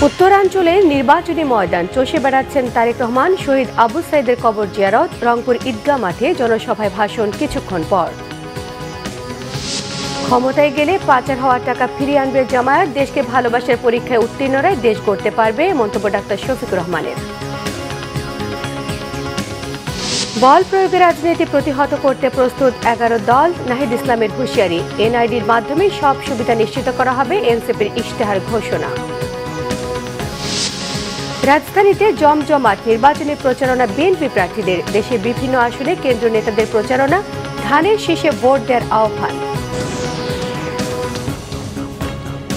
উত্তরাঞ্চলে নির্বাচনী ময়দান চষে বেড়াচ্ছেন তারেক রহমান। শহীদ আবু সাইদের কবর জিয়ারত, রংপুর ঈদগাহ মাঠে জনসভায় ভাষণ কিছুক্ষণ পর। ক্ষমতায় গেলে পাচার হওয়া টাকা ফিরিয়ে আনবে জামায়াত, দেশকে ভালোবাসার পরীক্ষায় উত্তীর্ণরাই দেশ গড়তে পারবে, মন্তব্য ডাক্তার শফিকুর রহমানের। বল প্রয়োগের রাজনীতি প্রতিহত করতে প্রস্তুত 11 দল, নাহিদ ইসলামের হুঁশিয়ারি। এনআইডির মাধ্যমে সব সুবিধা নিশ্চিত করা হবে, এনসিপির ইশতেহার ঘোষণা। রাজধানীতে জমজমাট নির্বাচনী প্রচারণা বিএনপি প্রার্থীদের। দেশের বিভিন্ন আসনে কেন্দ্রীয় নেতাদের প্রচারণা, ধানের শীষে ভোট দেওয়ার আহ্বান।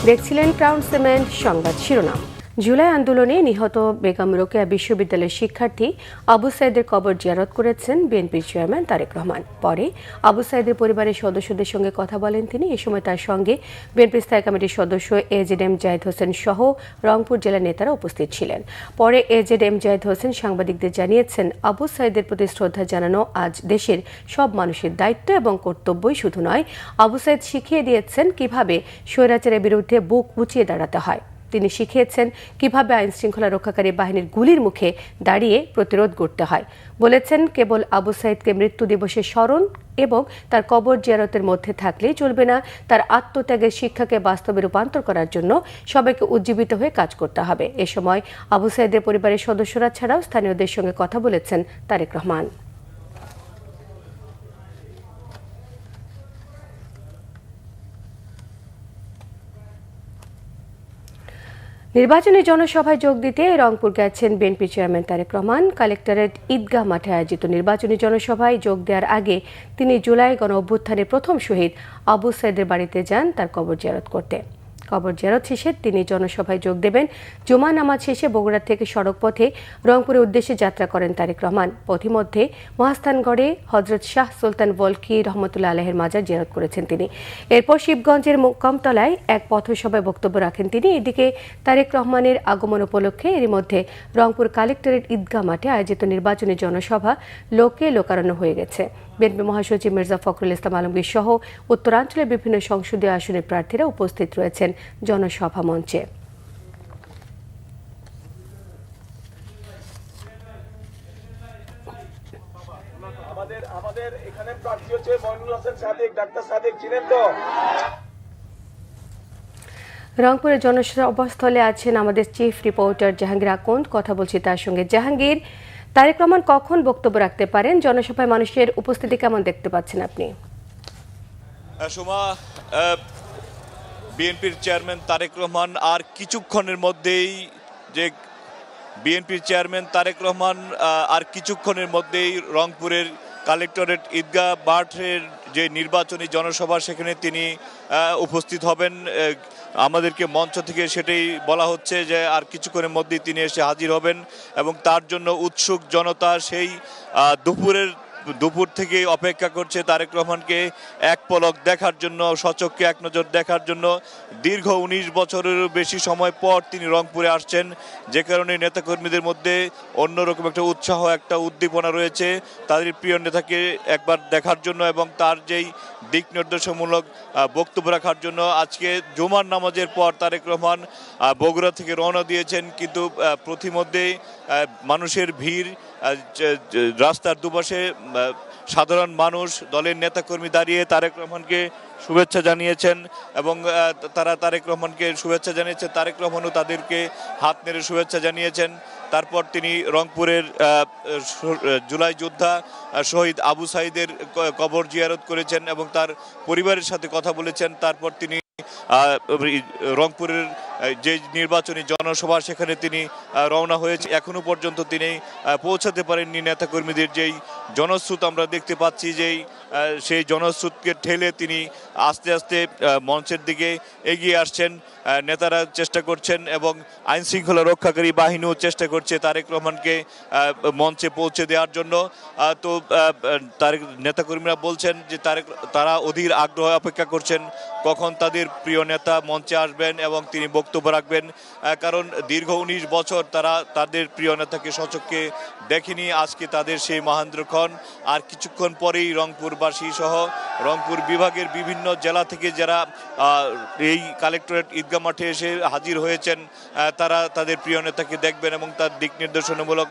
দেখছিলেন ক্রাউন সিমেন্ট সংবাদ শিরোনাম। জুলাই আন্দোলনে নিহত বেগম রোকেয়া বিশ্ববিদ্যালয়ের শিক্ষার্থী আবু সাইদের কবর জিয়ারত করেছেন বিএনপির চেয়ারম্যান তারেক রহমান। পরে আবু সাইদের পরিবারের সদস্যদের সঙ্গে কথা বলেন তিনি। এ সময় তার সঙ্গে বিএনপি স্থায়ী কমিটির সদস্য এজেডএম জাহিদ হোসেন সহ রংপুর জেলার নেতারা উপস্থিত ছিলেন। পরে এজেডএম জাহিদ হোসেন সাংবাদিকদের জানিয়েছেন, আবু সাইদের প্রতি শ্রদ্ধা জানানো আজ দেশের সব মানুষের দায়িত্ব এবং কর্তব্যই শুধু নয়, আবু সাইদ শিখিয়ে দিয়েছেন কিভাবে স্বৈরাচারের বিরুদ্ধে বুক উঁচিয়ে দাঁড়াতে হয়। তিনি শিখিয়েছেন কিভাবে আইন শৃঙ্খলা রক্ষাকারী বাহিনীর গুলির মুখে দাঁড়িয়ে প্রতিরোধ গড়তে হয়। বলেছেন, কেবল আবু সাইদকে মৃত্যু দিবসে স্মরণ এবং তার কবর জিয়ারতের মধ্যে থাকলেই চলবে না, তার আত্মত্যাগের শিক্ষাকে বাস্তবে রূপান্তর করার জন্য সবাইকে উজ্জীবিত হয়ে কাজ করতে হবে। এ সময় আবু সাইদের পরিবারের সদস্যরা ছাড়াও স্থানীয়দের সঙ্গে কথা বলেছেন তারেক রহমান। নির্বাচনী জনসভায় যোগ দিতে রংপুর গেছেন BNP chairman Tarique Rahman. Collectorate Eidgah মাঠে আয়োজিত নির্বাচনী জনসভায় যোগ দেওয়ার আগে তিনি জুলাই গণঅভ্যুত্থানের প্রথম শহীদ আবু সাইদের বাড়িতে যান তার কবর জিয়ারত করতে। কবর জিয়ারত শেষে তিনি জনসভায় যোগ দেবেন। জুমা নামাজ শেষে বগুড়া থেকে সড়ক পথে রংপুরের উদ্দেশ্যে যাত্রা করেন তারেক রহমান। পথিমধ্যে মহাস্থানগড়ে হযরত শাহ সুলতান বলখি রহমতুল্লাহ আলাইহির মাজার জিয়ারত করেছেন তিনি। এরপর শিবগঞ্জের মোকামতলায় এক পথসভায় বক্তব্য রাখেন তিনি। এদিকে তারেক রহমানের আগমন উপলক্ষে এরই মধ্যে রংপুর কালেক্টরেট ঈদগাহ মাঠে আয়োজিত নির্বাচনী জনসভা লোকে লোকারণ্য হয়ে গেছে। বিএনপি মহাসচিব মির্জা ফখরুল ইসলাম আলমগীর সহ উত্তরাঞ্চলের বিভিন্ন সংসদীয় আসনের প্রার্থীরা উপস্থিত রয়েছেন জনসভা মঞ্চে। আমাদের এখানে প্রার্থী হচ্ছে মইনুল হোসেন সাদিক, ডাক্তার সাদিক চিনেন তো? রংপুরের জনসভাস্থলে আছেন আমাদের চিফ রিপোর্টার জাহাঙ্গীর আকন্দ। কথা বলছি তার সঙ্গে। জাহাঙ্গীর, তারেক রহমান কখন বক্তব্য রাখতে পারেন? জনসভায় মানুষের উপস্থিতি কেমন দেখতে পাচ্ছেন আপনি? সোমা, বিএনপির চেয়ারম্যান তারেক রহমান আর কিছুক্ষণের মধ্যেই রংপুরের কালেক্টরেট ঈদগাহ মাঠের যে নির্বাচনী জনসভা সেখানে তিনি উপস্থিত হবেন। আমাদেরকে মঞ্চ থেকে সেটাই বলা হচ্ছে যে আর কিছুক্ষণের মধ্যেই তিনি এসে হাজির হবেন এবং তার জন্য উৎসুক জনতা সেই দুপুর থেকে অপেক্ষা করছে তারেক রহমানকে এক পলক দেখার জন্য, সচক্ষে এক নজর দেখার জন্য। দীর্ঘ 19 বছরেরও বেশি সময় পর তিনি রংপুরে আসছেন, যে কারণে নেতাকর্মীদের মধ্যে অন্যরকম একটা উৎসাহ, একটা উদ্দীপনা রয়েছে তাদের প্রিয় নেতাকে একবার দেখার জন্য এবং তার যেই দিক নির্দেশমূলক বক্তব্য রাখার জন্য। আজকে জুমার নামাজের পর তারেক রহমান বগুড়া থেকে রওনা দিয়েছেন, কিন্তু প্রতিমধ্যে মানুষের ভিড়, রাস্তার দুপাশে সাধারণ মানুষ, দলের নেতাকর্মী দাঁড়িয়ে তারেক রহমানকে শুভেচ্ছা জানিয়েছেন এবং তারা তারেক রহমানকে শুভেচ্ছা জানিয়েছেন। তারেক রহমানও তাদেরকে হাত নেড়ে শুভেচ্ছা জানিয়েছেন। তারপর তিনি রংপুরের জুলাই যোদ্ধা শহীদ আবু সাইদের কবর জিয়ারত করেছেন এবং তার পরিবারের সাথে কথা বলেছেন। তারপর তিনি রংপুরের যে নির্বাচনী জনসভা সেখানে তিনি রওনা হয়েছে। এখনো পর্যন্ত তিনি পৌঁছাতে পারেননি। নেতাকর্মীদের যেই জনস্রোত আমরা দেখতে পাচ্ছি, সেই জনস্রোতকে ঠেলে তিনি আস্তে আস্তে মঞ্চের দিকে এগিয়ে আসছেন। নেতারা চেষ্টা করছেন এবং আইন শৃঙ্খলা রক্ষাকারী বাহিনীও চেষ্টা করছে তারেক রহমানকে মঞ্চে পৌঁছে দেওয়ার জন্য। তো নেতাকর্মীরা বলছেন যে তারা অধীর আগ্রহে অপেক্ষা করছেন কখন তাদের প্রিয় নেতা মঞ্চে আসবেন এবং তিনি বক্তব্য রাখবেন, কারণ দীর্ঘ 19 বছর তারা তাদের প্রিয় নেতাকে সচক্ষে দেখেনি। আজকে তাদের সেই মহেন্দ্রক্ষণ। আর কিছুক্ষণ পরেই রংপুরবাসী সহ রংপুর বিভাগের বিভিন্ন জেলা থেকে যারা এই কালেক্টরেট ঈদগাহ মাঠে এসে হাজির হয়েছেন, তারা তাদের প্রিয় নেতাকে দেখবেন এবং তার দিক নির্দেশনামূলক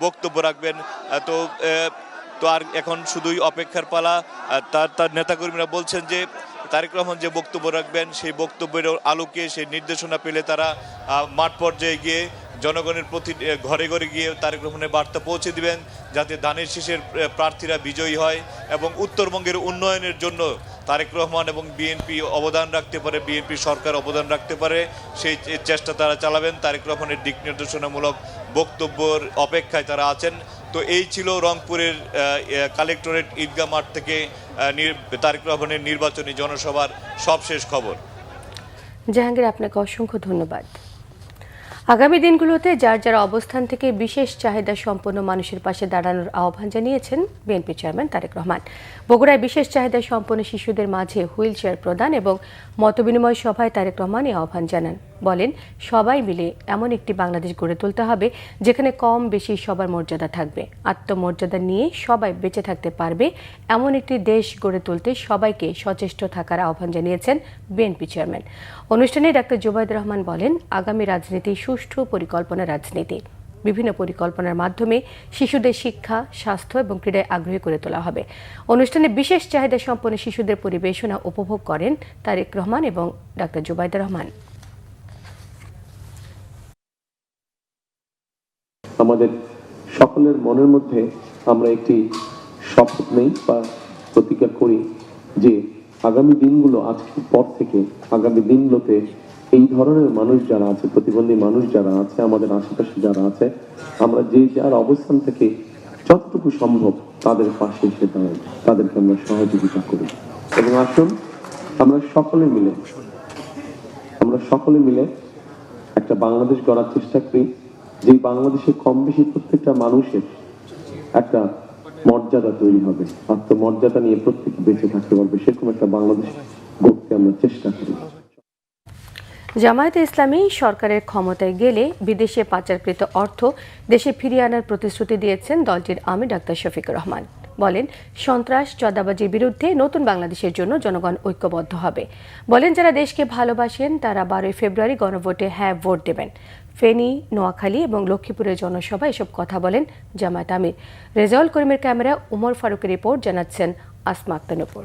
বক্তব্য রাখবেন। তো আর এখন শুধুই অপেক্ষার পালা। তার নেতাকর্মীরা বলছেন যে তারেক রহমান যে বক্তব্য রাখবেন সেই বক্তব্যের আলোকে সেই নির্দেশনা পেলে তারা মাঠ পর্যায়ে গিয়ে জনগণের প্রতি ঘরে ঘরে গিয়ে তারেক রহমানের বার্তা পৌঁছে দিবেন, যাতে ধানের শীষের প্রার্থীরা বিজয়ী হয় এবং উত্তরবঙ্গের উন্নয়নের জন্য তারেক রহমান এবং বিএনপি অবদান রাখতে পারে, বিএনপি সরকার অবদান রাখতে পারে, সেই চেষ্টা তারা চালাবেন। তারেক রহমানের দিক নির্দেশনামূলক বক্তব্যের অপেক্ষায় তারা আছেন। তো এই ছিল রংপুরের কালেক্টরেট ঈদগাহ মাঠ থেকে তারেক রহমানের নির্বাচনী জনসভার সবশেষ খবর। জাহাঙ্গীর, আপনাকে অসংখ্য ধন্যবাদ। আগামী দিনগুলোতে যার যার অবস্থান থেকে বিশেষ চাহিদা সম্পন্ন মানুষের পাশে দাঁড়ানোর আহ্বান জানিয়েছেন বিএনপি চেয়ারম্যান তারেক রহমান। বগুড়ায় বিশেষ চাহিদা সম্পন্ন শিশুদের মাঝে হুইল চেয়ার প্রদান এবং মতবিনিময় সভায় তারেক রহমান এই আহ্বান জানান। বলেন, সবাই মিলে এমন একটি বাংলাদেশ গড়ে তুলতে হবে যেখানে কম বেশি সবার মর্যাদা থাকবে, আত্মমর্যাদা নিয়ে সবাই বেঁচে থাকতে পারবে। এমন একটি দেশ গড়ে তুলতে সবাইকে সচেষ্ট থাকার আহ্বান জানিয়েছেন বিএনপি চেয়ারম্যান। অনুষ্ঠানে ডাক্তার জুবাইদুর রহমান বলেন, আগামী রাজনীতি সুষ্ঠু পরিকল্পনা রাজনীতি। বিভিন্ন পরিকল্পনার মাধ্যমে শিশুদের শিক্ষা, স্বাস্থ্য এবং ক্রীড়ায় আগ্রহী করে তোলা হবে। অনুষ্ঠানে বিশেষ চাহিদা সম্পন্ন শিশুদের পরিবেশনা উপভোগ করেন তারেক রহমান এবং ডাক্তার জুবাইদুর রহমান। আমাদের সকলের মনের মধ্যে আমরা একটি শপথ নেই বা প্রতিজ্ঞা করি যে আগামী দিনগুলো আজকের পর থেকে আগামী দিনগুলোতে এই ধরনের মানুষ যারা আছে, প্রতিবন্ধী মানুষ যারা আছে, আমাদের আশেপাশে যারা আছে, আমরা যে যার অবস্থান থেকে যতটুকু সম্ভব তাদের পাশে এসে দাঁড়াই, তাদেরকে আমরা সহযোগিতা করি এবং আসুন আমরা সকলে মিলে একটা বাংলাদেশ গড়ার চেষ্টা করি, যে বাংলাদেশে কম বেশি প্রত্যেকটা মানুষের একটা মর্যাদা তৈরি হবে, আত্মমর্যাদা নিয়ে প্রত্যেকে বেঁচে থাকতে পারবে, সেরকম একটা বাংলাদেশ গড়তে আমরা চেষ্টা করি। জামায়াতে ইসলামী সরকারের ক্ষমতায় গেলে বিদেশে পাচারকৃত অর্থ দেশে ফিরিয়ে আনার প্রতিশ্রুতি দিয়েছেন দলটির আমির ডাক্তার শফিকুর রহমান। বলেন, সন্ত্রাস চাঁদাবাজির বিরুদ্ধে নতুন বাংলাদেশের জন্য জনগণ ঐক্যবদ্ধ হবে। বলেন, যারা দেশকে ভালোবাসেন তারা 12 ফেব্রুয়ারি গণভোটে হ্যাঁ ভোট দেবেন। ফেনী, নোয়াখালী এবং লক্ষ্মীপুরের জনসভায় এসব কথা বলেন জামায়াত আমির। রেজাউল করিমের ক্যামেরা উমর ফারুকের রিপোর্ট, জানাচ্ছেন আসমা আক্তার নূপুর।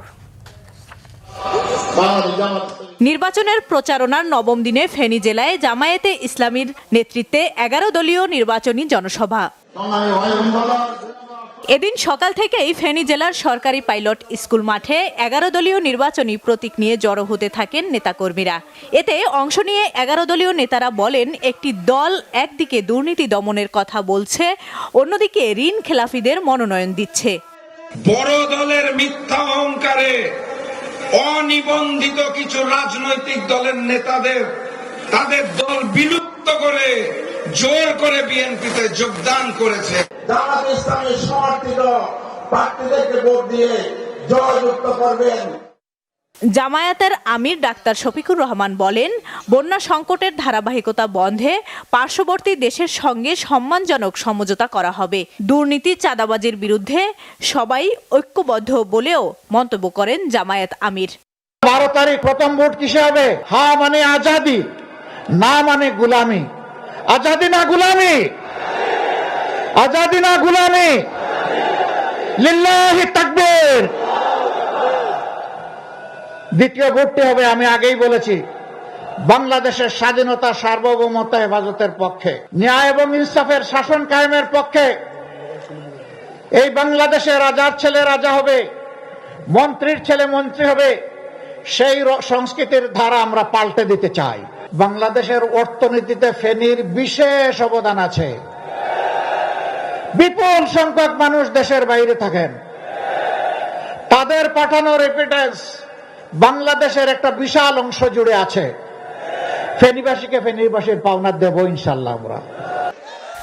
নির্বাচনের প্রচারণার নবম দিনে ফেনী জেলায় জামায়াতে ইসলামীর নেতৃত্বে 11 দলীয় নির্বাচনী জনসভা। এদিন সকাল থেকেই ফেনী জেলার সরকারি পাইলট স্কুল মাঠে 11 দলীয় নির্বাচনী প্রতীক নিয়ে জড়ো হতে থাকেন নেতাকর্মীরা। এতে অংশ নিয়ে 11 দলীয় নেতারা বলেন, একটি দল একদিকে দুর্নীতি দমনের কথা বলছে, অন্যদিকে ঋণ খেলাফিদের মনোনয়ন দিচ্ছে। বড় দলের মিথ্যা অহংকারে অনিবন্ধিত কিছু রাজনৈতিক দলের নেতাদের তাদের দল বিলুপ্ত করে জোর করে বিএনপিতে যোগদান করেছে। জামাত ইসলামের সমর্থিত প্রার্থীদেরকে ভোট দিয়ে জয়যুক্ত করবেন। জামায়াতের আমির ডাক্তার শফিকুর রহমান বলেন, বন্যা সংকটের ধারাবাহিকতা বন্ধে পার্শ্ববর্তী দেশের সঙ্গে সম্মানজনক সমঝোতা করা হবে। দুর্নীতি চাঁদাবাজির বিরুদ্ধে সবাই ঐক্যবদ্ধ বলেও মন্তব্য করেন জামায়াত আমির। 12 তারিখ প্রথম ভোট কিসে হবে? হা মানে আজাদি, না মানে গুলামি। আজাদি না গুলামি, আজাদি না গুলামি। লিল্লাহি তাকবীর। দ্বিতীয় ভোটটি হবে, আমি আগেই বলেছি, বাংলাদেশের স্বাধীনতা, সার্বভৌমত্ব হেফাজতের পক্ষে, ন্যায় এবং ইনসাফের শাসন কায়েমের পক্ষে। এই বাংলাদেশে রাজার ছেলে রাজা হবে, মন্ত্রীর ছেলে মন্ত্রী হবে, সেই সংস্কৃতির ধারা আমরা পাল্টে দিতে চাই। বাংলাদেশের অর্থনীতিতে ফেনীর বিশেষ অবদান আছে। বিপুল সংখ্যক মানুষ দেশের বাইরে থাকেন, তাদের পাঠানো রেমিটেন্স বাংলাদেশের একটা বিশাল অংশ জুড়ে আছে। ফেনীবাসীকে ফেনীবাসীর পাওনা দেব ইনশাল্লাহ আমরা।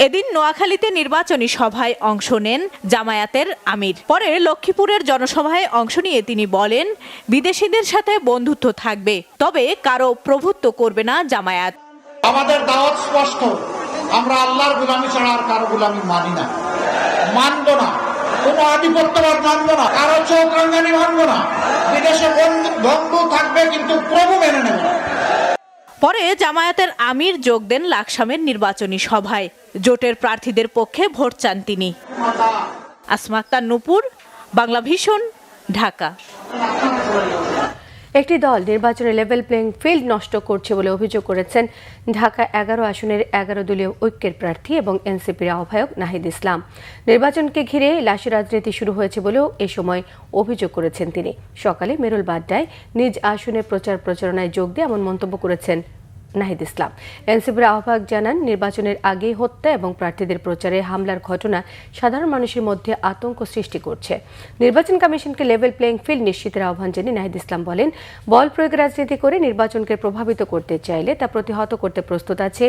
এদিন নোয়াখালীতে নির্বাচনী সভায় অংশ নেন জামায়াতের আমির। পরে লক্ষ্মীপুরের জনসভায় অংশ নিয়ে তিনি বলেন, বিদেশিদের সাথে বন্ধুত্ব থাকবে, তবে কারো প্রভুত্ব করবে না জামায়াত। আমাদের দাওয়াত স্পষ্ট, আমরা আল্লাহর গোলামি ছাড়া আর কারো গোলামি মানি না, মানব না, কোন আধিপত্যবাদ মানব না, কারো চৌকাঙ্গানি মানব না, বিদেশে বন্ধু থাকবে কিন্তু প্রভু মেনে নেব না। পরে জামায়াতের আমির যোগ দেন লাকসামের নির্বাচনী সভায়। জোটের প্রার্থীদের পক্ষে ভোট চান তিনি। আসমা আক্তার নূপুর, বাংলা ভিশন, ঢাকা। একটি দল নির্বাচনে লেভেল প্লেইং ফিল্ড নষ্ট করছে বলে অভিযোগ করেছেন ঢাকা 11 আসনের 11 দলীয় ঐক্যের প্রার্থী এবং এনসিপির আহ্বায়ক নাহিদ ইসলাম। নির্বাচনকে ঘিরে লাশি রাজনীতি শুরু হয়েছে বলেও এ সময় অভিযোগ করেছেন তিনি। সকালে মেরুল বাড্ডায় নিজ আসনে প্রচারণায় যোগ দিয়ে এমন মন্তব্য করেছেন নাহিদ ইসলাম। এনসিপির আহ্বায়ক জানান, নির্বাচনের আগেই হত্যা এবং প্রার্থীদের প্রচারে হামলার ঘটনা সাধারণ মানুষের মধ্যে আতঙ্ক সৃষ্টি করছে। নির্বাচন কমিশনকে লেভেল প্লেইং ফিল্ড নিশ্চিতের আহ্বান জানিয়ে নাহিদ ইসলাম বলেন, বল প্রয়োগের রাজনীতি করে নির্বাচনকে প্রভাবিত করতে চাইলে তা প্রতিহত করতে প্রস্তুত আছে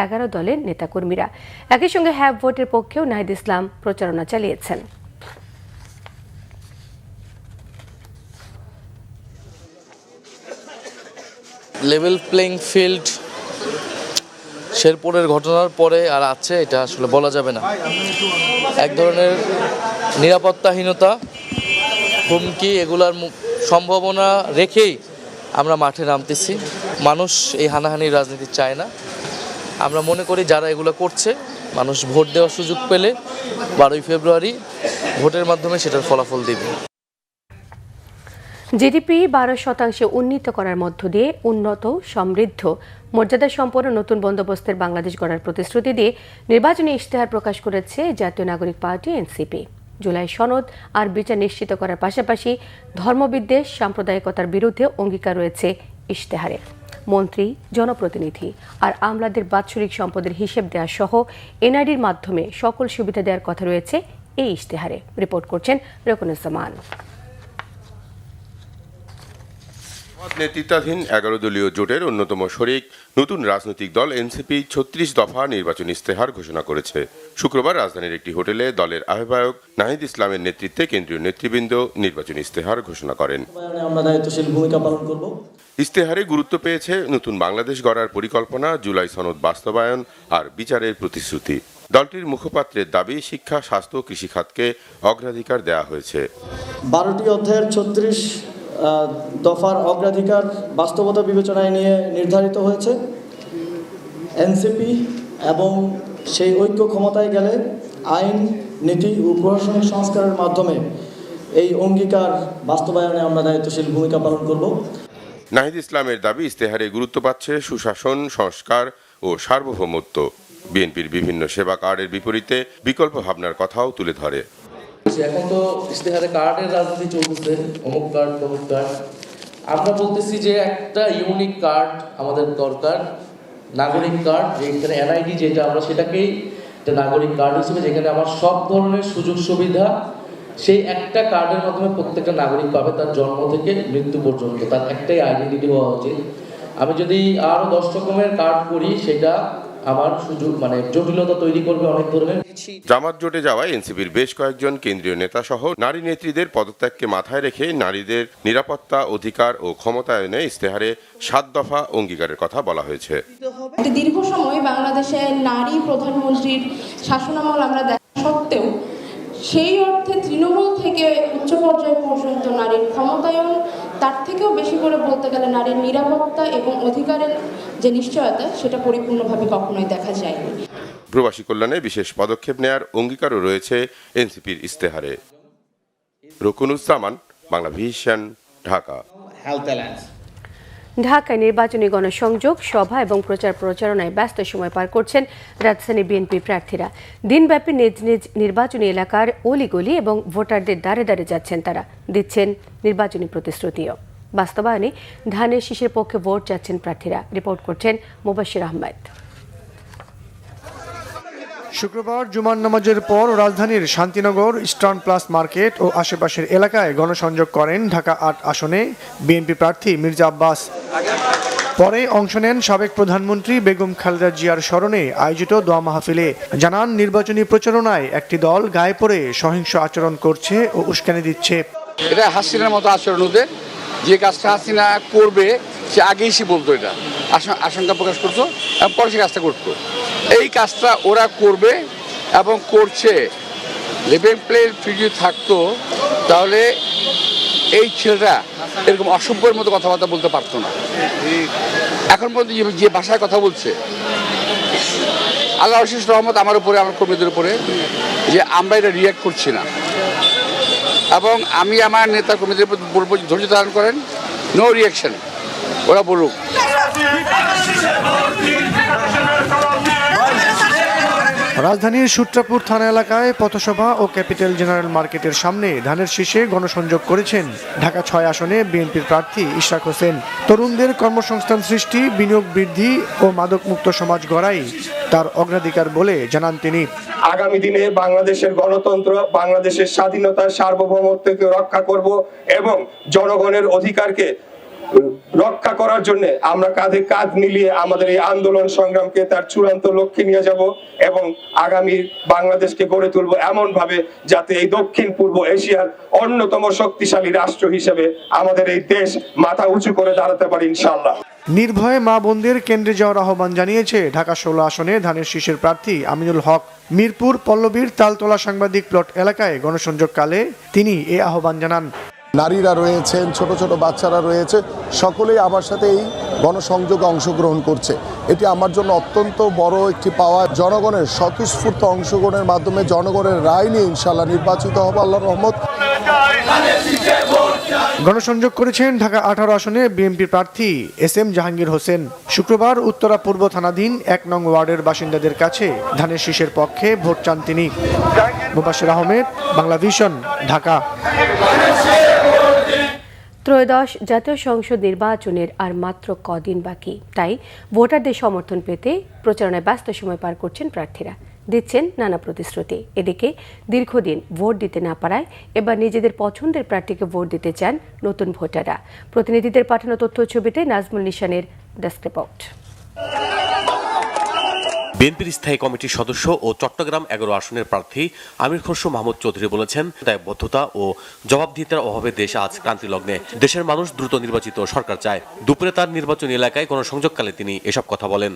11 দলের নেতাকর্মীরা। একই সঙ্গে হ্যাভ ভোটের পক্ষেও নাহিদ ইসলাম প্রচারণা চালিয়েছেন। লেভেল প্লেইং ফিল্ড শেরপুরের ঘটনার পরে আর আছে এটা আসলে বলা যাবে না। এক ধরনের নিরাপত্তাহীনতা, হুমকি, এগুলার সম্ভাবনা রেখেই আমরা মাঠে নামতেছি। মানুষ এই হানাহানির রাজনীতি চায় না। আমরা মনে করি যারা এগুলো করছে, মানুষ ভোট দেওয়ার সুযোগ পেলে 12ই ফেব্রুয়ারি ভোটের মাধ্যমে সেটার ফলাফল দেবে। জিডিপি 12% উন্নীত করার মধ্য দিয়ে উন্নত, সমৃদ্ধ, মর্যাদা সম্পন্ন নতুন বন্দোবস্তের বাংলাদেশ গড়ার প্রতিশ্রুতি দিয়ে নির্বাচনী ইশতেহার প্রকাশ করেছে জাতীয় নাগরিক পার্টি এনসিপি। জুলাই সনদ আর বিচার নিশ্চিত করার পাশাপাশি ধর্মবিদ্বেষ, সাম্প্রদায়িকতার বিরুদ্ধে অঙ্গীকার রয়েছে ইশতেহারে। মন্ত্রী, জনপ্রতিনিধি আর আমলাদের বাৎসরিক সম্পদের হিসেব দেওয়া সহ এনআইডির মাধ্যমে সকল সুবিধা দেওয়ার কথা রয়েছে এই ইশতেহারে। রিপোর্ট করছেন রকুনুজ্জামান। নেতৃত্বাধীন 11 দলীয় জোটের অন্যতম শরিক নতুন রাজনৈতিক দল এনসিপি 36 দফা নির্বাচনী ইশতেহার ঘোষণা করেছে। শুক্রবার রাজধানীর একটি হোটেলে দলের আহ্বায়ক নাহিদ ইসলামের নেতৃত্বে কেন্দ্রীয় নেতৃবৃন্দ নির্বাচনী ইশতেহার ঘোষণা করেন। আমরা দায়িত্বশীল ভূমিকা পালন করব। ইশতেহারে গুরুত্ব পেয়েছে নতুন বাংলাদেশ গড়ার পরিকল্পনা, জুলাই সনদ বাস্তবায়ন আর বিচারের প্রতিশ্রুতি। দলটির মুখপাত্রের দাবি, শিক্ষা, স্বাস্থ্য, কৃষি খাতকে অগ্রাধিকার দেওয়া হয়েছে। 12টি অধ্যায়ের 36 দফার অগ্রাধিকার বাস্তবতা বিবেচনায় নিয়ে নির্ধারিত হয়েছে। এনসিপি এবং সেই ঐক্য ক্ষমতায় গেলে আইন, নীতি ও প্রশাসনিক সংস্কারের মাধ্যমে এই অঙ্গীকার বাস্তবায়নে আমরা দায়িত্বশীল ভূমিকা পালন করব। নাহিদ ইসলামের দাবি, ইশতেহারে গুরুত্ব পাচ্ছে সুশাসন, সংস্কার ও সার্বভৌমত্ব। বিএনপির বিভিন্ন সেবা কার্ডের বিপরীতে বিকল্প ভাবনার কথাও তুলে ধরে। এখন তো ইশতেহারে কার্ডের রাজনীতি চলতেছে, অমুক কার্ড, তমুক কার্ড। আমরা বলতেছি যে একটা ইউনিক কার্ড আমাদের দরকার, নাগরিক কার্ড, যেখানে এনআইডি যেটা, আমরা সেটাকেই একটা নাগরিক কার্ড হিসেবে, যেখানে আমার সব ধরনের সুযোগ সুবিধা সেই একটা কার্ডের মাধ্যমে প্রত্যেকটা নাগরিক পাবে, তার জন্ম থেকে মৃত্যু পর্যন্ত তার একটাই আইডেন্টিটি হওয়া উচিত। আমি যদি আরো 10 রকমের কার্ড করি, সেটা আমার সুযোগ জটিলতা তৈরি করবে অনেক ধরনের। জামাত জোটে যাওয়ায় এনসিপির বেশ কয়েকজন কেন্দ্রীয় নেতা সহ নারী নেত্রীদের পদত্যাগকে মাথায় রেখে নারীদের নিরাপত্তা, অধিকার ও ক্ষমতায়নে ইশতেহারে 7 দফা অঙ্গীকারের কথা বলা হয়েছে। দীর্ঘ সময় বাংলাদেশে নারী প্রধানমন্ত্রীর শাসনামল আমরা দেখা সত্ত্বেও সেই অর্থে তৃণমূল থেকে উচ্চ পর্যায় পর্যন্ত নারীর ক্ষমতায়ন, তার থেকেও বেশি করে বলতে গেলে নারীর নিরাপত্তা এবং অধিকারের যে নিশ্চয়তা, সেটা পরিপূর্ণভাবে কখনোই দেখা যায়নি। প্রবাসী কল্যাণে বিশেষ পদক্ষেপ নেয়ার অঙ্গীকারও রয়েছে এনসিপির ইশতেহারে। রকুনুজ্জামান, বাংলা ভিশন, ঢাকা। ঢাকায় নির্বাচনী গণসংযোগ, সভা এবং প্রচারণায় ব্যস্ত সময় পার করছেন রাজধানী বিএনপি প্রার্থীরা। দিনব্যাপী নিজ নিজ নির্বাচনী এলাকার অলিগলি এবং ভোটারদের দ্বারে দ্বারে যাচ্ছেন তারা, দিচ্ছেন নির্বাচনী প্রতিশ্রুতিও। বাস্তবায়নে ধানের শীষের পক্ষে ভোট চাচ্ছেন প্রার্থীরা। রিপোর্ট করছেন মুবাশির আহমেদ। শুক্রবার জুমার নামাজের পর রাজধানীর শান্তিনগর, ইস্টার্ন প্লাস মার্কেট ও আশেপাশের এলাকায় গণসংযোগ করেন ঢাকা 8 আসনে বিএনপি প্রার্থী মির্জা আব্বাস। পরে অংশ নেন সাবেক প্রধানমন্ত্রী বেগম খালেদা জিয়ার স্মরণে আয়োজিত দোয়া মাহফিলে। জানান, নির্বাচনী প্রচারণায় একটি দল গায়ে পড়ে সহিংস আচরণ করছে ও উস্কানি দিচ্ছে। এটা হাসিনার মতো আচরণ ওদের, যে কাজটা হাসিনা করবে সে আগেই সে বলতো এটা। আশঙ্কা প্রকাশ করতো এবং পরে সে কাজটা করতো। এই কাজটা ওরা করবে এবং করছে। লিভিং প্লেন ফ্রি যদি থাকতো তাহলে এই ছেলেটা এরকম অসভ্যের মতো কথাবার্তা বলতে পারতো না। এখন পর্যন্ত যে ভাষায় কথা বলছে, আল্লাহ অশেষ রহমত আমার উপরে, আমার কর্মীদের উপরে, যে আমরা এটা রিয়াক্ট করছি না। এবং আমি আমার নেতা কর্মীদের বলবো ধৈর্য ধারণ করেন, নো রিয়াকশন, ওরা বলুক। রাজধানীর সূত্রাপুর থানা এলাকায় পথসভা ও ক্যাপিটাল জেনারেল মার্কেটের সামনে ধানের শীষে গণসংযোগ করেছেন ঢাকা 6 আসনে বিএনপির প্রার্থী ইশরাক হোসেন। তরুণদের কর্মসংস্থান সৃষ্টি, বিনিয়োগ বৃদ্ধি ও মাদকমুক্ত সমাজ গড়াই তার অগ্রাধিকার বলে জানান তিনি। আগামী দিনে বাংলাদেশের গণতন্ত্র, বাংলাদেশের স্বাধীনতা, সার্বভৌমত্বকে রক্ষা করব এবং জনগণের অধিকারকে রক্ষা করার জন্য আমরা কাঁধে কাঁধ মিলিয়ে আমাদের এই আন্দোলন সংগ্রামকে তার চূড়ান্ত লক্ষ্যে নিয়ে যাব এবং আগামী বাংলাদেশকে গড়ে তুলব এমন ভাবে যাতে এই দক্ষিণ পূর্ব এশিয়ার অন্যতম শক্তিশালী রাষ্ট্র হিসেবে আমাদের এই দেশ মাথা উঁচু করে দাঁড়াতে পারে ইনশাআল্লাহ। নির্ভয়ে মা বোনদের কেন্দ্রে যাওয়ার আহ্বান জানিয়েছে ঢাকা 16 আসনে ধানের শীষের প্রার্থী আমিনুল হক। মিরপুর পল্লবীর তালতলা সাংবাদিক প্লট এলাকায় গণসংযোগকালে তিনি এ আহ্বান জানান। নারীরা রয়েছেন, ছোট ছোট বাচ্চারা রয়েছে, সকলেই আমার সাথে এই গণসংযোগে অংশগ্রহণ করছে। এটি আমার জন্য অত্যন্ত বড় একটি পাওয়া। জনগণের স্বতঃস্ফূর্ত অংশগ্রহণের মাধ্যমে জনগণের রায় নিয়ে ইনশাআল্লাহ নির্বাচিত হবে আল্লাহর রহমত। গণসংযোগ করেছেন ঢাকা 18 আসনে বিএনপি প্রার্থী SM জাহাঙ্গীর হোসেন। শুক্রবার উত্তরা পূর্ব থানাধীন 1 নং ওয়ার্ডের বাসিন্দাদের কাছে ধানের শীষের পক্ষে ভোট চান তিনি। মুবাশির আহমেদ, বাংলা ভিশন, ঢাকা। ত্রয়োদশ জাতীয় সংসদ নির্বাচনের আর মাত্র কদিন বাকি, তাই ভোটারদের সমর্থন পেতে প্রচারণায় ব্যস্ত সময় পার করছেন প্রার্থীরা, দিচ্ছেন নানা প্রতিশ্রুতি। এদিকে দীর্ঘদিন ভোট দিতে না পারায় এবার নিজেদের পছন্দের প্রার্থীকে ভোট দিতে চান নতুন ভোটাররা। প্রতিনিধিদের পাঠানো তথ্য ছবিতে নাজমুল নিশানের ডেস্ক রিপোর্ট। বিএনপির স্থায়ী কমিটির সদস্য ও চট্টগ্রাম 11 আসনের প্রার্থী আমির খসরু মাহমুদ চৌধুরী বলেছেন, দায়বদ্ধতা ও জবাবদিহিতার অভাবে দেশ আজ ক্রান্তি লগ্নে। দেশের মানুষ দ্রুত নির্বাচিত সরকার চায়। দুপুরে তার নির্বাচনী এলাকায় গণসংযোগকালে তিনি এসব কথা বলেন।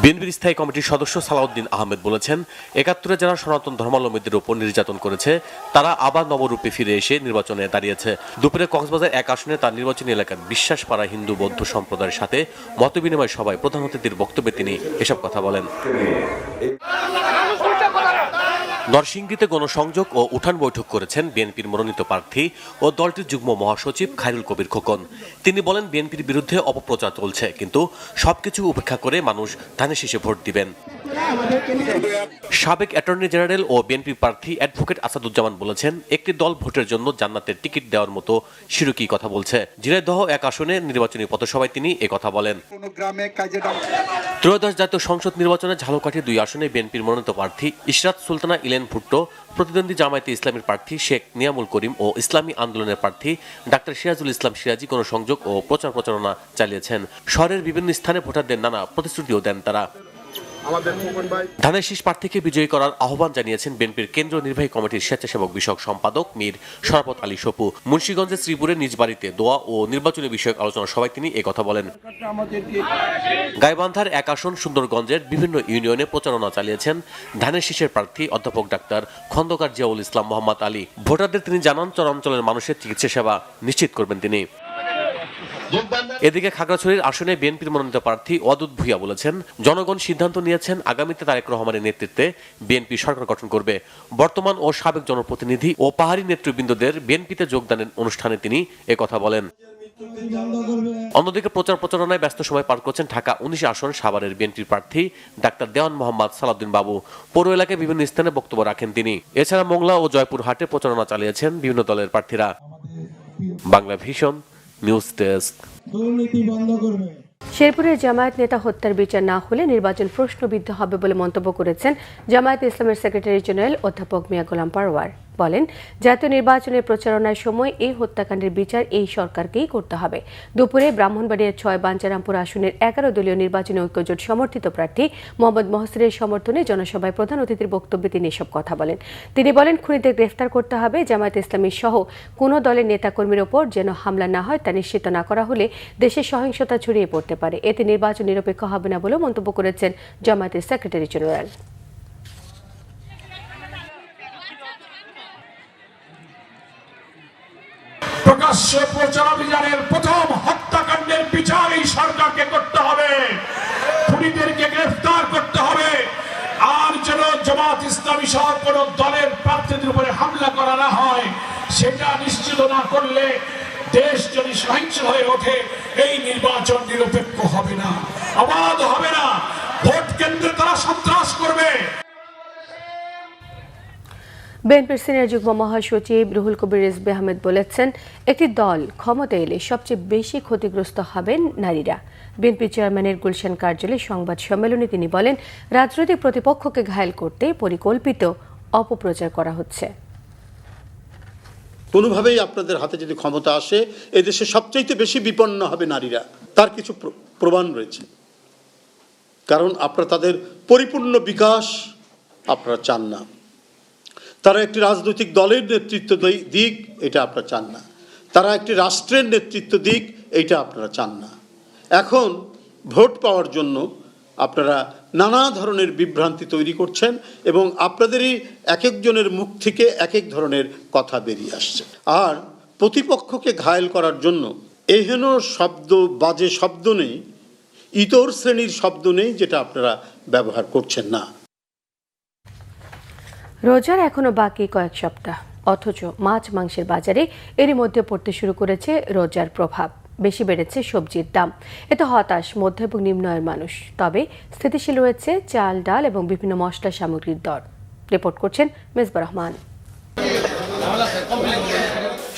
বিএনপির স্থায়ী কমিটির সদস্য সালাউদ্দিন আহমেদ বলেছেন, 71-এ যারা সনাতন ধর্মাবলম্বীদের উপর নির্যাতন করেছে তারা আবার নবরূপে ফিরে এসে নির্বাচনে দাঁড়িয়েছে। দুপুরে কক্সবাজার 1 আসনে তার নির্বাচনী এলাকার বিশ্বাসপাড়া হিন্দু বৌদ্ধ সম্প্রদায়ের সাথে মতবিনিময় সভায় প্রধান অতিথির বক্তব্যে তিনি এসব কথা বলেন। নরসিংদীতে গণসংযোগ ও উঠান বৈঠক করেছেন বিএনপির মনোনীত প্রার্থী ও দলটির যুগ্ম মহাসচিব খায়রুল কবির খোকন। তিনি বলেন, বিএনপির বিরুদ্ধে অপপ্রচার চলছে, কিন্তু সবকিছু উপেক্ষা করে মানুষ ধানের শীষে ভোট দিবেন। সাবেক অ্যাটর্নি জেনারেল ও বিএনপি প্রার্থী অ্যাডভোকেট আসাদুজ্জামান বলেছেন, একটি দল ভোটের জন্য জান্নাতের টিকিট দেওয়ার মতো শিরকি কথা বলছে। ঝিনাইদহ 1 আসনে নির্বাচনী পথসভায় তিনি একথা বলেন। ত্রয়োদশ জাতীয় সংসদ নির্বাচনে ঝালকাঠি 2 আসনে বিএনপির মনোনীত প্রার্থী ইশরাত সুলতানা ইলেন ভুট্টো, প্রতিদ্বন্দ্বী জামায়াতে ইসলামীর প্রার্থী শেখ নিয়ামুল করিম ও ইসলামী আন্দোলনের প্রার্থী ডাক্তার সিরাজুল ইসলাম সিরাজি গণসংযোগ ও প্রচারণা চালিয়েছেন। শহরের বিভিন্ন স্থানে ভোটারদের নানা প্রতিশ্রুতিও দেন তারা। ধানের শীষ প্রার্থীকে বিজয়ী করার আহ্বান জানিয়েছেন বিএনপির কেন্দ্রীয় নির্বাহী কমিটির স্বেচ্ছাসেবক বিষয়ক সম্পাদক মীর শরাফত আলী সপু। মুন্সিগঞ্জের শ্রীপুরের নিজ বাড়িতে দোয়া ও নির্বাচনী বিষয়ক আলোচনা সভায় তিনি একথা বলেন। গাইবান্ধার 1 আসন সুন্দরগঞ্জের বিভিন্ন ইউনিয়নে প্রচারণা চালিয়েছেন ধানের শীষের প্রার্থী অধ্যাপক ডাক্তার খন্দকার জিয়াউল ইসলাম মোহাম্মদ আলী। ভোটারদের তিনি জানান, চরাঞ্চলের মানুষের চিকিৎসা সেবা নিশ্চিত করবেন তিনি। এদিকে খাগড়াছড়ির আসনে বিএনপির মনোনীত প্রার্থী ওয়াদুদ ভুইয়া বলেছেন, জনগণ সিদ্ধান্ত নিয়েছেন আগামীতে তারেক রহমানের নেতৃত্বে বিএনপি সরকার গঠন করবে। বর্তমান ও সাবেক জনপ্রতিনিধি ও পাহাড়ি নেতৃবৃন্দদের বিএনপিতে যোগদানের অনুষ্ঠানে তিনি একথা বলেন। অন্যদিকে প্রচারণায় ব্যস্ত সময় পার করছেন ঢাকা 19 আসন সাভারের বিএনপির প্রার্থী ডাক্তার দেওয়ান মোহাম্মদ সালাউদ্দিন বাবু। পৌর এলাকায় বিভিন্ন স্থানে বক্তব্য রাখেন তিনি। এছাড়া মোংলা ও জয়পুরহাটে প্রচারণা চালিয়েছেন বিভিন্ন দলের প্রার্থীরা। Bangla vision news desk. শেরপুরের জামায়াত নেতা হত্যার বিচার না হলে নির্বাচন প্রশ্নবিদ্ধ হবে বলে মন্তব্য করেছেন জামায়াতে ইসলামের সেক্রেটারি জেনারেল অধ্যাপক মিয়া গোলাম পারওয়ার। বলেন, জাতীয় নির্বাচনের প্রচারণার সময় এই হত্যাকাণ্ডের বিচার এই সরকারকেই করতে হবে। দুপুরে ব্রাহ্মণবাড়িয়ার 6 বাঞ্চারামপুর আসনের 11 দলীয় নির্বাচনী ঐক্যজোট সমর্থিত প্রার্থী মোহাম্মদ মহসিনের সমর্থনে জনসভায় প্রধান অতিথির বক্তব্যে তিনি এসব কথা বলেন। তিনি বলেন, খুনিদের গ্রেফতার করতে হবে। জামায়াতে ইসলামী সহ কোনো দলের নেতাকর্মীর ওপর যেন হামলা না হয় তা নিশ্চিত না করা হলে দেশে সহিংসতা ছড়িয়ে পড়তে পারে। এতে নির্বাচন নিরপেক্ষ হবে না বলে মন্তব্য করেছেন জামায়াতের সেক্রেটারি জেনারেল। প্রকাশ্য প্রচার অভিযানের প্রথম হত্যাকাণ্ডের বিচার এই সরকারকে করতে হবে, খুনিদেরকে গ্রেফতার করতে হবে। আর যেন জামাত ইসলামী সহ কোন দলের প্রার্থীদের উপরে হামলা করা না হয়, সেটা নিশ্চিত না করলে দেশ যদি সহিংস হয়ে ওঠে এই নির্বাচন নিরপেক্ষ হবে না, অবাধ হবে না, ভোট কেন্দ্রে তারা সন্ত্রাস করবে। বিএনপির সিনিয়র যুগ্ম মহাসচিব রুহুল কবির রিজভী আহমেদ বলেছেন, একটি দল ক্ষমতা এলে সবচেয়ে বেশি ক্ষতিগ্রস্ত হবেন নারীরা। বিএনপি চেয়ারম্যানের গুলশান কার্যালয়ে সংবাদ সম্মেলনে তিনি বলেন, রাজনৈতিক প্রতিপক্ষকে ঘায়েল করতে পরিকল্পিত অপপ্রচার করা হচ্ছে। কোনোভাবেই আপনাদের হাতে যদি ক্ষমতা আসে, এদেশে সবচাইতে বেশি বিপন্ন হবে নারীরা, তার কিছু প্রমাণ রয়েছে। কারণ আপনারা তাদের পরিপূর্ণ বিকাশ আপনারা চান না, তারা একটি রাজনৈতিক দলের নেতৃত্ব দিক এটা আপনারা চান না, তারা একটি রাষ্ট্রের নেতৃত্ব দিক এইটা আপনারা চান না। এখন ভোট পাওয়ার জন্য আপনারা নানা ধরনের বিভ্রান্তি তৈরি করছেন এবং আপনাদেরই এক একজনের মুখ থেকে এক এক ধরনের কথা বেরিয়ে আসছে। আর প্রতিপক্ষকে ঘায়েল করার জন্য এহেন শব্দ, বাজে শব্দ নেই, ইতর শ্রেণীর শব্দ নেই যেটা আপনারা ব্যবহার করছেন না। রোজার এখনো বাকি কয়েক সপ্তাহ, অথচ মাছ মাংসের বাজারে এরই মধ্যে পড়তে শুরু করেছে রোজার প্রভাব। বেশি বেড়েছে সবজির দাম। এতে হতাশ মধ্য এবং নিম্ন আয়ের মানুষ। তবে স্থিতিশীল রয়েছে চাল, ডাল এবং বিভিন্ন মশলা সামগ্রীর দর। রিপোর্ট করছেন মেজবা রহমান।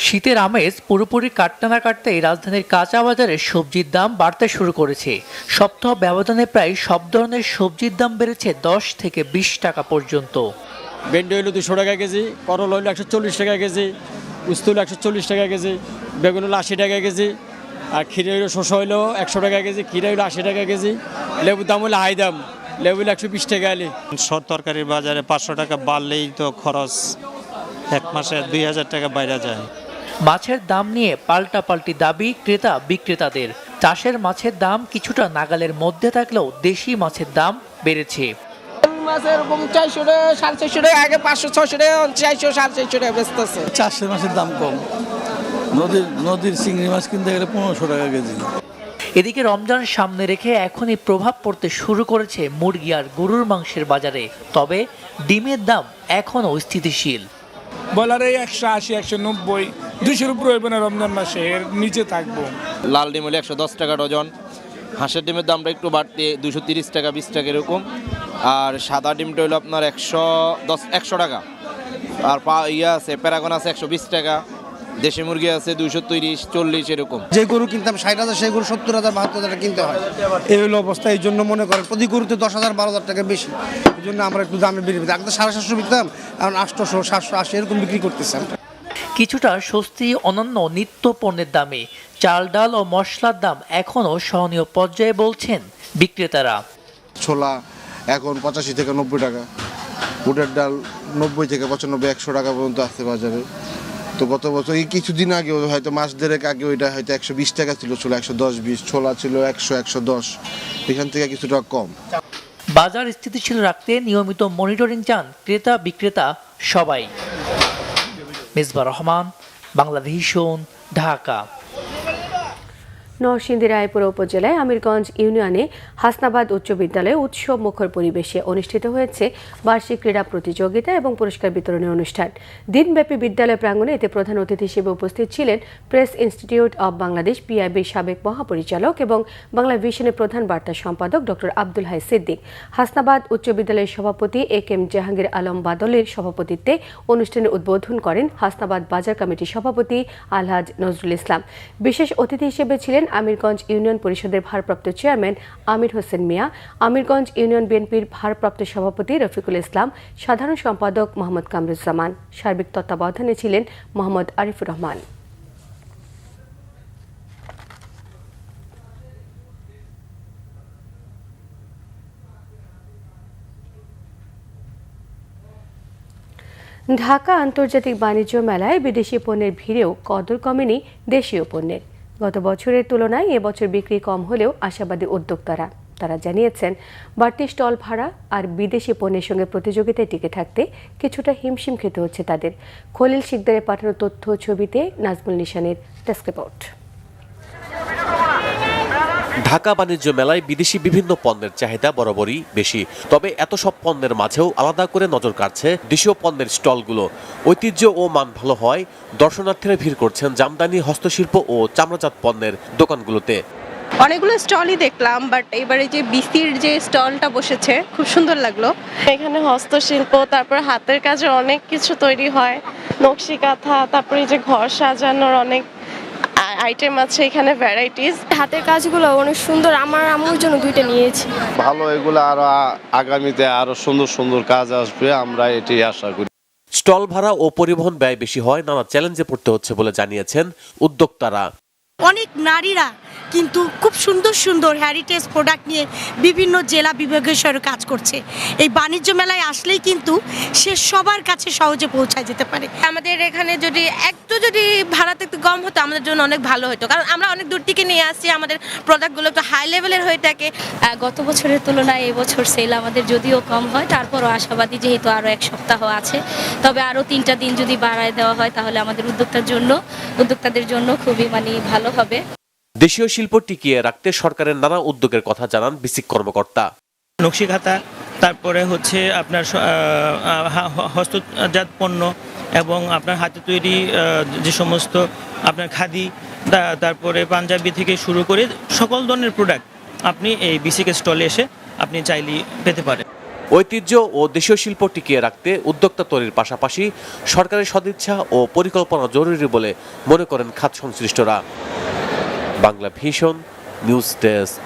শীতের আমেজ পুরোপুরি কাটতে না কাটতেই রাজধানীর কাঁচা বাজারে সবজির দাম বাড়তে শুরু করেছে। সপ্তাহ ব্যবধানে প্রায় সব ধরনের সবজির দাম বেড়েছে 10 থেকে 20 টাকা পর্যন্ত। ভেন্ডি হইল 200 টাকা কেজি, করল হইল 140 টাকা কেজি, উস্ত হইল 140 টাকা কেজি, বেগুন হইল 80 টাকা কেজি, আর ক্ষীরা হইল শসা হইল 100 টাকা কেজি, ক্ষীরা হইল 80 টাকা কেজি, লেবুর দাম হইল হাই দাম, লেবু হইল 120 টাকা আলি। সব তরকারির বাজারে 500 টাকা বাড়লেই তো খরচ এক মাসে 2000 টাকা বাইরে যায়। মাছের দাম নিয়ে পাল্টাপাল্টি দাবি ক্রেতা বিক্রেতাদের। চাষের মাছের দাম কিছুটা নাগালের মধ্যে থাকলেও দেশি মাছের দাম বেড়েছে। এরকম 400 টাকা 450 টাকা, আগে 500-600 টাকা, 400 450 টাকা বেচতেছে। চাষের মাছের দাম কম, নদীর চিংড়ি মাছ কিনতে গেলে 1500 টাকা কেজি। এদিকে রমজান সামনে রেখে এখনই প্রভাব পড়তে শুরু করেছে মুরগি আর গরুর মাংসের বাজারে। তবে ডিমের দাম এখনও স্থিতিশীল। বলারে 180, 190, 200 উপরে হইব না রমজান মাসে, এর নিচে থাকবো। লাল ডিম হলে 110 টাকা ডজন, হাঁসের ডিমের দামটা একটু বাড়তে 230 টাকা 20 টাকা এরকম, আর সাদা ডিমটা হলো আপনার 100 টাকা, আর আছে প্যারাগন আছে 120 টাকা, দেশি মুরগি আছে 230, 40 এরকম। যে গরু কিনতাম 60,000 সেই গরু 70,000, 72,000 টাকা কিনতে হয়। এই হলো অবস্থা। এই জন্য মনে করেন প্রতি গরুতে 10,000, 12,000 টাকা বেশি। এই জন্য আমরা একটু দামে বেরিয়ে আগে 750 বিকতাম, এখন 800, 780 এরকম বিক্রি করতেছেন। কিছুটা স্বস্তি অনন্য নিত্য পণ্যের দামে। চাল, ডাল ও মশলার দাম এখনও সহনীয় পর্যায়ে বলছেন বিক্রেতারা। ছোলা এখন 85 থেকে 90 টাকা, বুটের ডাল 90 থেকে 95, 100 টাকা পর্যন্ত আছে বাজারে। তো গত বছর এই কিছুদিন আগে হয়তো মাস দেড়েক আগে ওইটা হয়তো 120 টাকা ছিল, ছোলা 110-20, ছোলা ছিল 100, 110, এখান থেকে কিছুটা কম। বাজার স্থিতিশীল রাখতে নিয়মিত মনিটরিং চান ক্রেতা বিক্রেতা সবাই। মেজবা রহমান, বাংলাভিশন, ঢাকা। নরসিংদী রায়পুরা উপজেলায় আমিরগঞ্জ ইউনিয়নে হাসনাবাদ উচ্চ বিদ্যালয়ে উৎসব মুখর পরিবেশে অনুষ্ঠিত হয়েছে বার্ষিক ক্রীড়া প্রতিযোগিতা এবং পুরস্কার বিতরণের অনুষ্ঠান। দিনব্যাপী বিদ্যালয় প্রাঙ্গণে এতে প্রধান অতিথি হিসেবে উপস্থিত ছিলেন প্রেস ইনস্টিটিউট অব বাংলাদেশ পিআইবির সাবেক মহাপরিচালক এবং বাংলা ভিশনের প্রধান বার্তা সম্পাদক ডক্টর আব্দুল হাই সিদ্দিক। হাসনাবাদ উচ্চ বিদ্যালয়ের সভাপতি AK জাহাঙ্গীর আলম বাদলের সভাপতিত্বে অনুষ্ঠানে উদ্বোধন করেন হাসনাবাদ বাজার কমিটির সভাপতি আলহাজ নজরুল ইসলাম। বিশেষ অতিথি হিসেবে ছিলেন আমিরগঞ্জ ইউনিয়ন পরিষদের ভারপ্রাপ্ত চেয়ারম্যান আমির হোসেন মিয়া, আমিরগঞ্জ ইউনিয়ন বিএনপির ভারপ্রাপ্ত সভাপতি রফিকুল ইসলাম, সাধারণ সম্পাদক মোহাম্মদ কামরুজ্জামান। সার্বিক তত্ত্বাবধানে ছিলেন মোহাম্মদ আরিফুর রহমান। ঢাকা আন্তর্জাতিক বাণিজ্য মেলায় বিদেশি পণ্যের ভিড়েও কদর কমেনি দেশীয় পণ্যের। গত বছরের তুলনায় এবছর বিক্রি কম হলেও আশাবাদী উদ্যোক্তারা। তারা জানিয়েছেন, বাড়তি স্টল ভাড়া আর বিদেশি পণ্যের সঙ্গে প্রতিযোগিতায় টিকে থাকতে কিছুটা হিমশিম খেতে হচ্ছে তাদের। খলিল শিকদারের পাঠানো তথ্য ছবিতে নাজমুল নিশানের ডেস্ক রিপোর্ট। ঢাকা বাণিজ্য মেলায় বিদেশি বিভিন্ন পণ্যের চাহিদা বরাবরই বেশি, তবে এত সব পণ্যের মাঝেও আলাদা করে নজর কাড়ছে দেশীয় পণ্যের স্টলগুলো। ঐতিহ্য ও মান ভালো হয় দর্শনার্থীরা ভিড় করছেন জামদানি, হস্তশিল্প ও চামড়াজাত পণ্যের দোকানগুলোতে। অনেকগুলো স্টলই দেখলাম, বাট এবারে যে বিসির যে স্টলটা বসেছে খুব সুন্দর লাগলো। এখানে হস্তশিল্প, তারপর হাতের কাজে অনেক কিছু তৈরি হয়, নকশি কাঁথা, তারপরে যে ঘর সাজানোর অনেক আইটেম আছে এখানে, ভ্যারাইটিস। হাতের কাজগুলো অনেক সুন্দর, আমার আম্মুর জন্য দুইটা নিয়েছি। ভালো, এগুলো আরো আগামীতে আরো সুন্দর সুন্দর কাজ আসবে, আমরা এটি আশা করি। স্টল ভাড়া ও পরিবহন ব্যয় বেশি হয়, নানা চ্যালেঞ্জে পড়তে হচ্ছে বলে জানিয়েছেন উদ্যোক্তারা। অনেক নারীরা কিন্তু খুব সুন্দর সুন্দর হেরিটেজ প্রোডাক্ট নিয়ে বিভিন্ন জেলা বিভাগের সঙ্গে কাজ করছে। এই বাণিজ্য মেলায় আসলেই কিন্তু সে সবার কাছে সহজে পৌঁছায় যেতে পারে। আমাদের এখানে যদি যদি ভাড়াতে একটু কম হতো আমাদের জন্য অনেক ভালো হতো, কারণ আমরা অনেক দূর থেকে নিয়ে আসছি, আমাদের প্রোডাক্টগুলো একটু হাই লেভেলের হয়ে থাকে। গত বছরের তুলনায় এবছর সেল আমাদের যদিও কম হয়, তারপরও আশাবাদী যেহেতু আরও এক সপ্তাহ আছে, তবে আরও 3টা দিন যদি বাড়ায় দেওয়া হয় তাহলে আমাদের উদ্যোক্তাদের জন্য খুবই ভালো হবে। দেশীয় শিল্প টিকিয়ে রাখতে সরকারের নানা উদ্যোগের কথা জানান বিসিক কর্মকর্তা। নকশি খাতা, তারপরে হচ্ছে আপনার হস্তজাত পণ্য এবং আপনার হাতে তৈরি যে সমস্ত আপনার খাদি, তারপরে পাঞ্জাবি থেকে শুরু করে সকল ধরনের প্রোডাক্ট আপনি এই বিসিক স্টলে এসে আপনি চাইলেই পেতে পারেন। ঐতিহ্য ও দেশীয় শিল্প টিকিয়ে রাখতে উদ্যোক্তা তৈরির পাশাপাশি সরকারের সদিচ্ছা ও পরিকল্পনা জরুরি বলে মনে করেন খাত সংশ্লিষ্টরা। Bangla vision news desk.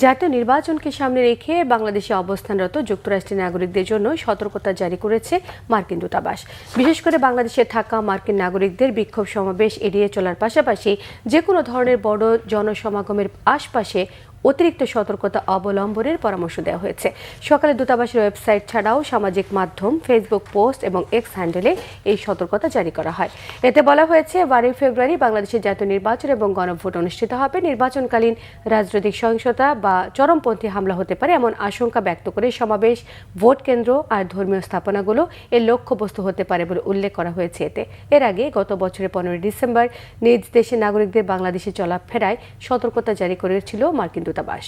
জাতীয় নির্বাচনকে সামনে রেখে বাংলাদেশে অবস্থানরত যুক্তরাষ্ট্রের নাগরিকদের জন্য সতর্কতা জারি করেছে মার্কিন দূতাবাস। বিশেষ করে বাংলাদেশে থাকা মার্কিন নাগরিকদের বিক্ষোভ সমাবেশ এড়িয়ে চলার পাশাপাশি যে কোনো ধরনের বড় জনসমাগমের আশপাশে অতিরিক্ত সতর্কতা অবলম্বনের পরামর্শ দেওয়া হয়েছে। সকালে দূতাবাসের ওয়েবসাইট ছাড়াও সামাজিক মাধ্যম, ফেসবুক পোস্ট এবং এক্স হ্যান্ডেলে এই সতর্কতা জারি করা হয়। এতে বলা হয়েছে 12 ফেব্রুয়ারি বাংলাদেশের জাতীয় নির্বাচন এবং গণভোট অনুষ্ঠিত হবে। নির্বাচনকালীন রাজনৈতিক সহিংসতা বা চরমপন্থী হামলা হতে পারে এমন আশঙ্কা ব্যক্ত করে সমাবেশ, ভোট কেন্দ্র আর ধর্মীয় স্থাপনাগুলো এর লক্ষ্যবস্তু হতে পারে বলে উল্লেখ করা হয়েছে এতে। এর আগে গত বছরের 15 ডিসেম্বর নিজ দেশের নাগরিকদের বাংলাদেশে চলাফেরায় সতর্কতা জারি করেছিল মার্কিন দূতাবাস।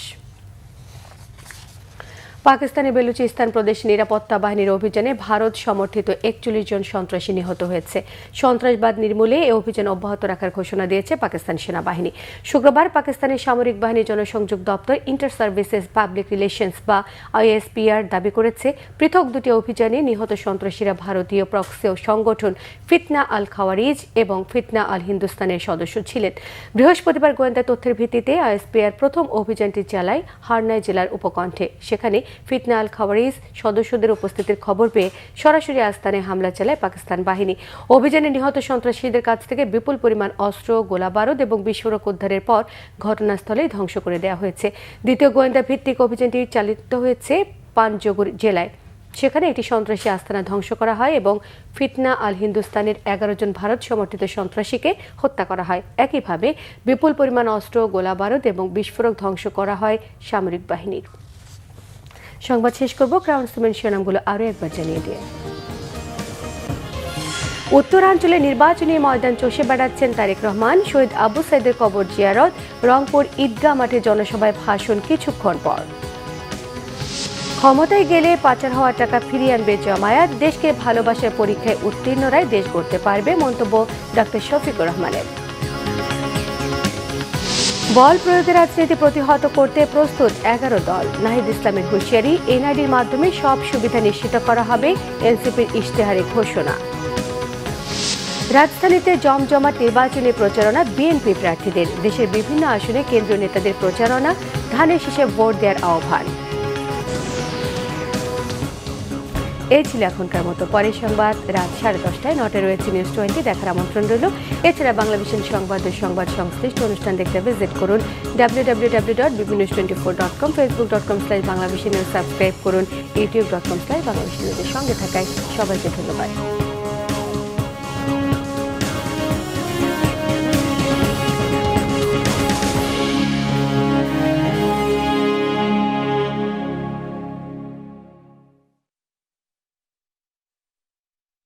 পাকিস্তানের বেলুচিস্তান প্রদেশে নিরাপত্তা বাহিনীর অভিযানে ভারত সমর্থিত 41 জন সন্ত্রাসী নিহত হয়েছে। সন্ত্রাসবাদ নির্মূলে এই অভিযান অব্যাহত রাখার ঘোষণা দিয়েছে পাকিস্তান সেনাবাহিনী। শুক্রবার পাকিস্তানের সামরিক বাহিনী জনসংযোগ দপ্তর ইন্টার সার্ভিসেস পাবলিক রিলেশনস বা ISPR দাবি করেছে পৃথক দুটি অভিযানে নিহত সন্ত্রাসীরা ভারতীয় প্রক্সি সংগঠন ফিতনা আল খাওয়ারিজ এবং ফিতনা আল হিন্দুস্তানের সদস্য ছিলেন। বৃহস্পতিবার গোয়েন্দা তথ্যের ভিত্তিতে ISPR প্রথম অভিযানটি চালায় হারনাই জেলার উপকণ্ঠে। সেখানে ফিতনা আল খাওয়ারিজ সদস্যদের উপস্থিতির খবর পেয়ে সরাসরি আস্তানে হামলা চালায় পাকিস্তান বাহিনী। অভিযানে নিহত সন্ত্রাসীদের কাছ থেকে বিপুল পরিমাণ অস্ত্র, গোলাবারুদ এবং বিস্ফোরক উদ্ধারের পর ঘটনাস্থলেই ধ্বংস করে দেওয়া হয়েছে। দ্বিতীয় গোয়েন্দা ভিত্তিক অভিযানটি চালিত হয়েছে পাঞ্জগুর জেলায়। সেখানে একটি সন্ত্রাসী আস্তানা ধ্বংস করা হয় এবং ফিতনা আল হিন্দুস্তানের 11 জন ভারত সমর্থিত সন্ত্রাসীকে হত্যা করা হয়। একইভাবে বিপুল পরিমাণ অস্ত্র, গোলাবারুদ এবং বিস্ফোরক ধ্বংস করা হয় সামরিক বাহিনীর। সংবাদ শেষ করব ক্রাউন সিমেন্ট শিরোনামগুলো আরও একবার জানিয়ে দিয়ে। উত্তরাঞ্চলে নির্বাচনী ময়দান চষে বেড়াচ্ছেন তারেক রহমান। শহীদ আবু সাইদের কবর জিয়ারত, রংপুর ঈদগাহ মাঠে জনসভায় ভাষণ কিছুক্ষণ পর। ক্ষমতায় গেলে পাচার হওয়া টাকা ফিরিয়ে আনবে জামায়াত, দেশকে ভালোবাসার পরীক্ষায় উত্তীর্ণরাই দেশ গড়তে পারবে, মন্তব্য ডক্টর শফিকুর রহমানের। বল প্রয়োগের রাজনীতি প্রতিহত করতে প্রস্তুত 11 দল, নাহিদ ইসলামের হুঁশিয়ারি। NIDর মাধ্যমে সব সুবিধা নিশ্চিত করা হবে, এনসিপির ইশতেহারে ঘোষণা। রাজধানীতে জমজমাট নির্বাচনী প্রচারণা বিএনপি প্রার্থীদের। দেশের বিভিন্ন আসনে কেন্দ্রীয় নেতাদের প্রচারণা, ধানের শীষে ভোট দেওয়ার আহ্বান। এই ছিল এখনকার মতো। পরের সংবাদ রাত 10:30টায়। নটায় রয়েছে নিউজ 20, দেখার আমন্ত্রণ রইল। এছাড়া বাংলাভিশন সংবাদ ও সংবাদ সংশ্লিষ্ট অনুষ্ঠান দেখতে ভিজিট করুন www.bbnews24.com, facebook.com/বাংলাভিশন নিউজ সাবস্ক্রাইব করুন, youtube.com/বাংলাভিশন নিউজের সঙ্গে থাকায় সবাইকে ধন্যবাদ।